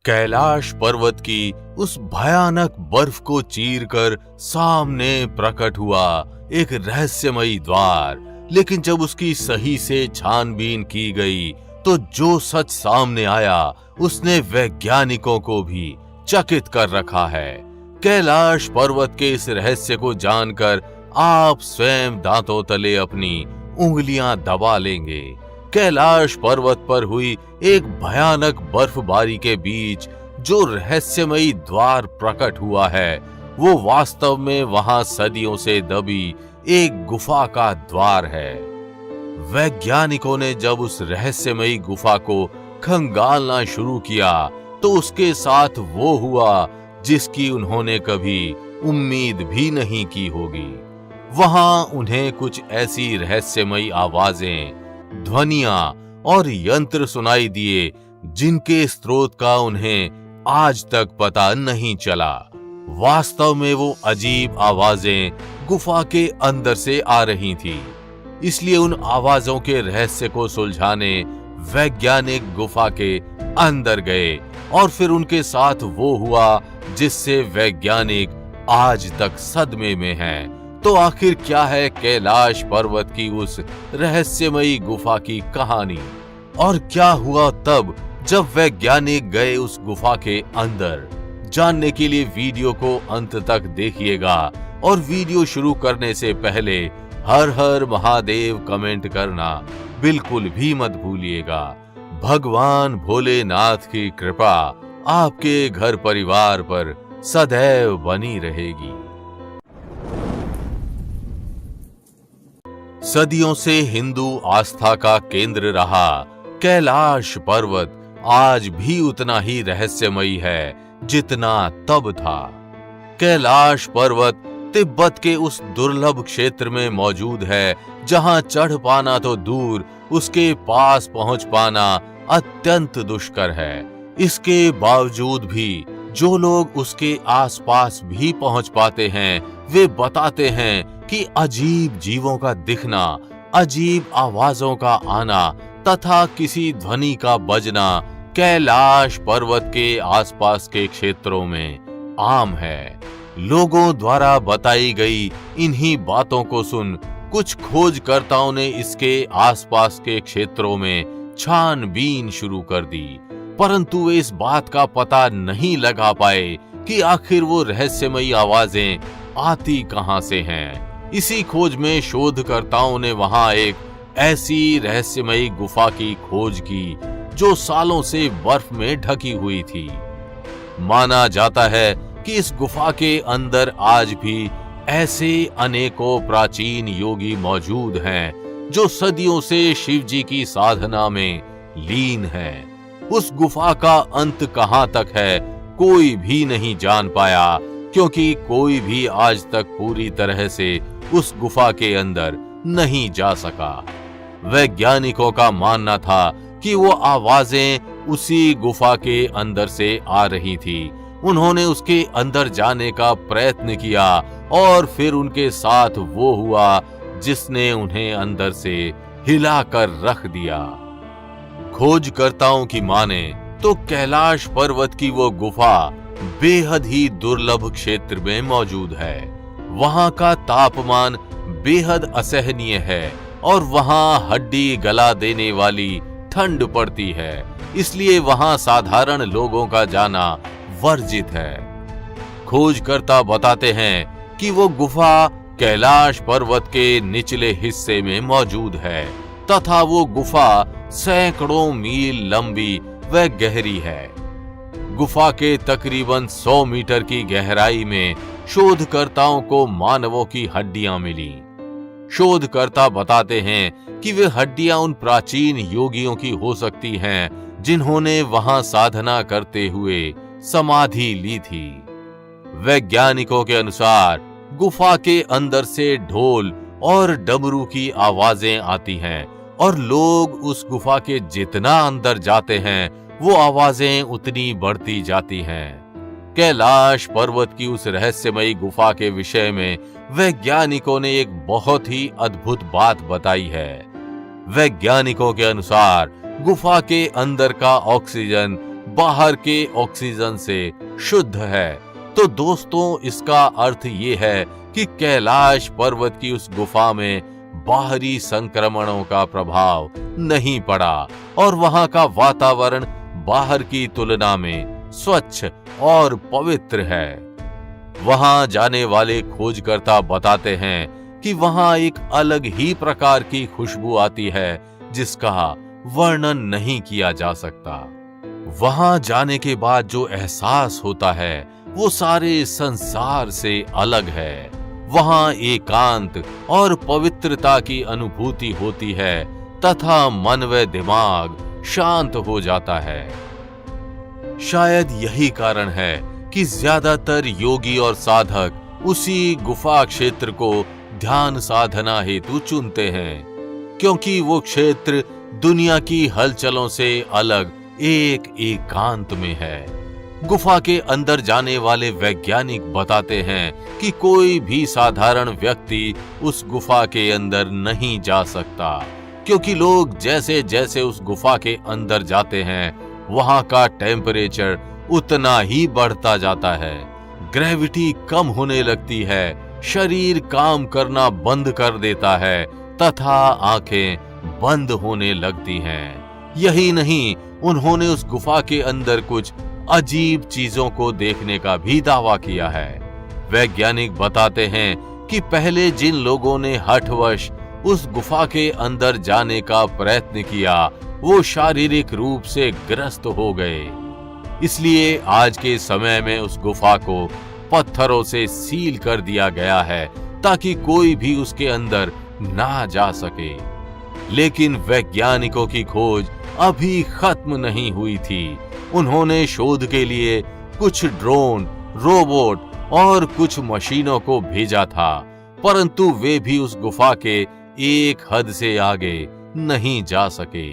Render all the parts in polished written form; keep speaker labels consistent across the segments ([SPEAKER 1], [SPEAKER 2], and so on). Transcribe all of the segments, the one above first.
[SPEAKER 1] कैलाश पर्वत की उस भयानक बर्फ को चीरकर सामने प्रकट हुआ एक रहस्यमयी द्वार। लेकिन जब उसकी सही से छानबीन की गई तो जो सच सामने आया उसने वैज्ञानिकों को भी चकित कर रखा है। कैलाश पर्वत के इस रहस्य को जानकर आप स्वयं दांतों तले अपनी उंगलियां दबा लेंगे। कैलाश पर्वत पर हुई एक भयानक बर्फबारी के बीच जो रहस्यमयी द्वार प्रकट हुआ है वो वास्तव में वहां सदियों से दबी एक गुफा का द्वार है। वैज्ञानिकों ने जब उस रहस्यमयी गुफा को खंगालना शुरू किया तो उसके साथ वो हुआ जिसकी उन्होंने कभी उम्मीद भी नहीं की होगी। वहां उन्हें कुछ ऐसी रहस्यमयी आवाजें, ध्वनियां और यंत्र सुनाई दिए जिनके स्रोत का उन्हें आज तक पता नहीं चला। वास्तव में वो अजीब आवाजें गुफा के अंदर से आ रही थी। इसलिए उन आवाजों के रहस्य को सुलझाने वैज्ञानिक गुफा के अंदर गए और फिर उनके साथ वो हुआ जिससे वैज्ञानिक आज तक सदमे में हैं। तो आखिर क्या है कैलाश पर्वत की उस रहस्यमयी गुफा की कहानी और क्या हुआ तब जब वैज्ञानिक गए उस गुफा के अंदर? जानने के लिए वीडियो को अंत तक देखिएगा और वीडियो शुरू करने से पहले हर हर महादेव कमेंट करना बिल्कुल भी मत भूलिएगा। भगवान भोलेनाथ की कृपा आपके घर परिवार पर सदैव बनी रहेगी। सदियों से हिंदू आस्था का केंद्र रहा कैलाश पर्वत आज भी उतना ही रहस्यमयी है जितना तब था। कैलाश पर्वत तिब्बत के उस दुर्लभ क्षेत्र में मौजूद है जहां चढ़ पाना तो दूर, उसके पास पहुंच पाना अत्यंत दुष्कर है। इसके बावजूद भी जो लोग उसके आसपास भी पहुंच पाते हैं वे बताते हैं कि अजीब जीवों का दिखना, अजीब आवाजों का आना तथा किसी ध्वनि का बजना कैलाश पर्वत के आसपास के क्षेत्रों में आम है। लोगों द्वारा बताई गई इन्हीं बातों को सुन कुछ खोजकर्ताओं ने इसके आसपास के क्षेत्रों में छानबीन शुरू कर दी, परंतु वे इस बात का पता नहीं लगा पाए कि आखिर वो रहस्यमयी आवाजें आती कहां से हैं। इसी खोज में शोधकर्ताओं ने वहां एक ऐसी रहस्यमयी गुफा की खोज की जो सालों से बर्फ में ढकी हुई थी। माना जाता है कि इस गुफा के अंदर आज भी ऐसे अनेकों प्राचीन योगी मौजूद हैं जो सदियों से शिव जी की साधना में लीन हैं। उस गुफा का अंत कहां तक है कोई भी नहीं जान पाया, क्योंकि कोई भी आज तक पूरी तरह से उस गुफा के अंदर नहीं जा सका। वैज्ञानिकों का मानना था कि वो आवाजें उसी गुफा के अंदर से आ रही थी। उन्होंने उसके अंदर जाने का प्रयत्न किया और फिर उनके साथ वो हुआ जिसने उन्हें अंदर से हिलाकर रख दिया। खोजकर्ताओं की माने तो कैलाश पर्वत की वो गुफा बेहद ही दुर्लभ क्षेत्र में मौजूद है। वहां का तापमान बेहद असहनीय है और वहां हड्डी गला देने वाली ठंड पड़ती है, इसलिए वहां साधारण लोगों का जाना वर्जित है। खोजकर्ता बताते हैं कि वो गुफा कैलाश पर्वत के निचले हिस्से में मौजूद है तथा वो गुफा सैकड़ों मील लंबी व गहरी है। गुफा के तकरीबन 100 मीटर की गहराई में शोधकर्ताओं को मानवों की हड्डियां मिली। शोधकर्ता बताते हैं कि वे हड्डियां उन प्राचीन योगियों की हो सकती हैं जिन्होंने वहां साधना करते हुए समाधि ली थी। वैज्ञानिकों के अनुसार गुफा के अंदर से ढोल और डमरू की आवाजें आती हैं और लोग उस गुफा के जितना अंदर जाते हैं वो आवाजें उतनी बढ़ती जाती हैं। कैलाश पर्वत की उस रहस्यमयी गुफा के विषय में वैज्ञानिकों ने एक बहुत ही अद्भुत बात बताई है। वैज्ञानिकों के अनुसार गुफा के अंदर का ऑक्सीजन बाहर के ऑक्सीजन से शुद्ध है। तो दोस्तों, इसका अर्थ ये है कि कैलाश पर्वत की उस गुफा में बाहरी संक्रमणों का प्रभाव नहीं पड़ा और वहां का वातावरण बाहर की तुलना में स्वच्छ और पवित्र है। वहां जाने वाले खोजकर्ता बताते हैं कि वहां एक अलग ही प्रकार की खुशबू आती है जिसका वर्णन नहीं किया जा सकता। वहां जाने के बाद जो एहसास होता है वो सारे संसार से अलग है। वहां एकांत और पवित्रता की अनुभूति होती है तथा मन व दिमाग शांत हो जाता है। शायद यही कारण है कि ज्यादातर योगी और साधक उसी गुफा क्षेत्र को ध्यान साधना हेतु चुनते हैं, क्योंकि वो क्षेत्र दुनिया की हलचलों से अलग एक एकांत में है। गुफा के अंदर जाने वाले वैज्ञानिक बताते हैं कि कोई भी साधारण व्यक्ति उस गुफा के अंदर नहीं जा सकता, क्योंकि लोग जैसे जैसे उस गुफा के अंदर जाते हैं वहां का टेम्परेचर उतना ही बढ़ता जाता है। ग्रेविटी कम होने लगती है, शरीर काम करना बंद कर देता है तथा आंखें बंद होने लगती हैं। यही नहीं, उन्होंने उस गुफा के अंदर कुछ अजीब चीजों को देखने का भी दावा किया है। वैज्ञानिक बताते हैं कि पहले जिन लोगों ने हठवश उस गुफा के अंदर जाने का प्रयत्न किया वो शारीरिक रूप से ग्रस्त हो गए। इसलिए आज के समय में उस गुफा को पत्थरों से सील कर दिया गया है ताकि कोई भी उसके अंदर ना जा सके। लेकिन वैज्ञानिकों की खोज अभी खत्म नहीं हुई थी। उन्होंने शोध के लिए कुछ ड्रोन, रोबोट और कुछ मशीनों को भेजा था, परंतु वे भी उस गुफा के एक हद से आगे नहीं जा सके।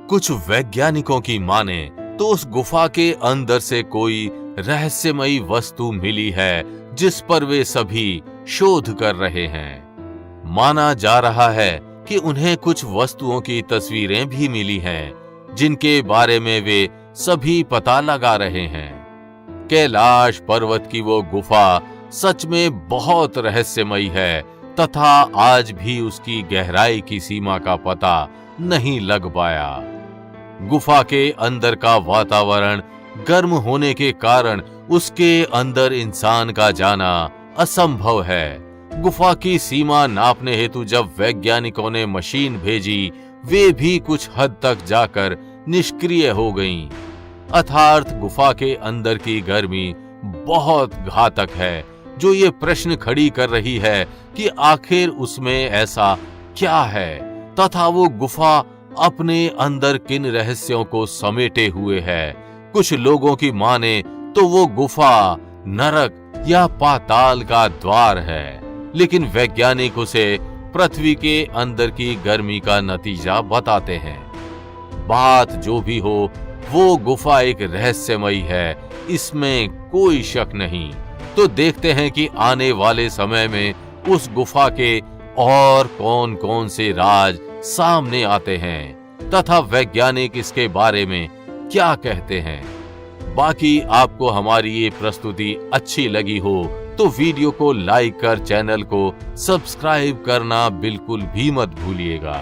[SPEAKER 1] कुछ वैज्ञानिकों की माने तो उस गुफा के अंदर से कोई रहस्यमयी वस्तु मिली है जिस पर वे सभी शोध कर रहे हैं। माना जा रहा है कि उन्हें कुछ वस्तुओं की तस्वीरें भी मिली हैं जिनके बारे में वे सभी पता लगा रहे हैं। कैलाश पर्वत की वो गुफा सच में बहुत रहस्यमयी है तथा आज भी उसकी गहराई की सीमा का पता नहीं लग पाया। गुफा के अंदर का वातावरण गर्म होने के कारण उसके अंदर इंसान का जाना असंभव है। गुफा की सीमा नापने हेतु जब वैज्ञानिकों ने मशीन भेजी, वे भी कुछ हद तक जाकर निष्क्रिय हो गईं। अर्थात गुफा के अंदर की गर्मी बहुत घातक है, जो ये प्रश्न खड़ी कर रही है कि आखिर उसमें ऐसा क्या है तथा वो गुफा अपने अंदर किन रहस्यों को समेटे हुए है। कुछ लोगों की माने तो वो गुफा नरक या पाताल का द्वार है, लेकिन वैज्ञानिक उसे पृथ्वी के अंदर की गर्मी का नतीजा बताते हैं। बात जो भी हो, वो गुफा एक रहस्यमयी है, इसमें कोई शक नहीं। तो देखते हैं कि आने वाले समय में उस गुफा के और कौन कौन से राज सामने आते हैं तथा वैज्ञानिक इसके बारे में क्या कहते हैं। बाकी आपको हमारी ये प्रस्तुति अच्छी लगी हो तो वीडियो को लाइक कर चैनल को सब्सक्राइब करना बिल्कुल भी मत भूलिएगा।